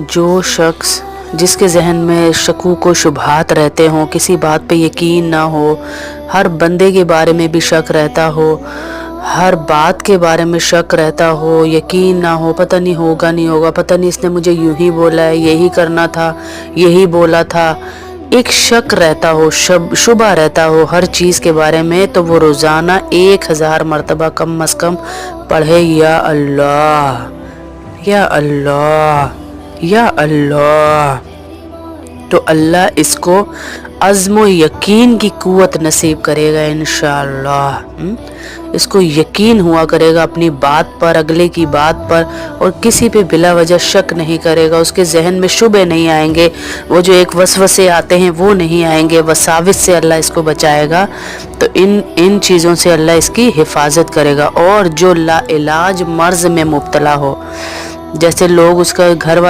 جو شخص جس کے ذہن میں شکوک و شبہات رہتے ہوں، کسی بات پہ یقین نہ ہو، ہر بندے کے بارے میں بھی شک رہتا ہو، ہر بات کے بارے میں شک رہتا ہو، یقین نہ ہو، پتہ نہیں ہوگا نہیں ہوگا، پتہ نہیں اس نے مجھے یوں ہی بولا ہے، یہی کرنا تھا، یہی بولا تھا، ایک شک رہتا ہو، شبہ رہتا ہو ہر چیز کے بارے میں، تو وہ روزانہ 1000 مرتبہ کم از کم پڑھے یا اللہ یا اللہ یا اللہ، تو اللہ اس کو عزم و یقین کی قوت نصیب کرے گا انشاءاللہ۔ اس کو یقین ہوا کرے گا اپنی بات پر، اگلے کی بات پر، اور کسی پہ بلا وجہ شک نہیں کرے گا، اس کے ذہن میں شبہ نہیں آئیں گے، وہ جو ایک وسوسے آتے ہیں وہ نہیں آئیں گے، وساوس سے اللہ اس کو بچائے گا، تو ان چیزوں سے اللہ اس کی حفاظت کرے گا۔ اور جو لا علاج مرض میں مبتلا ہو، جیسے لوگ اس کا گھر والے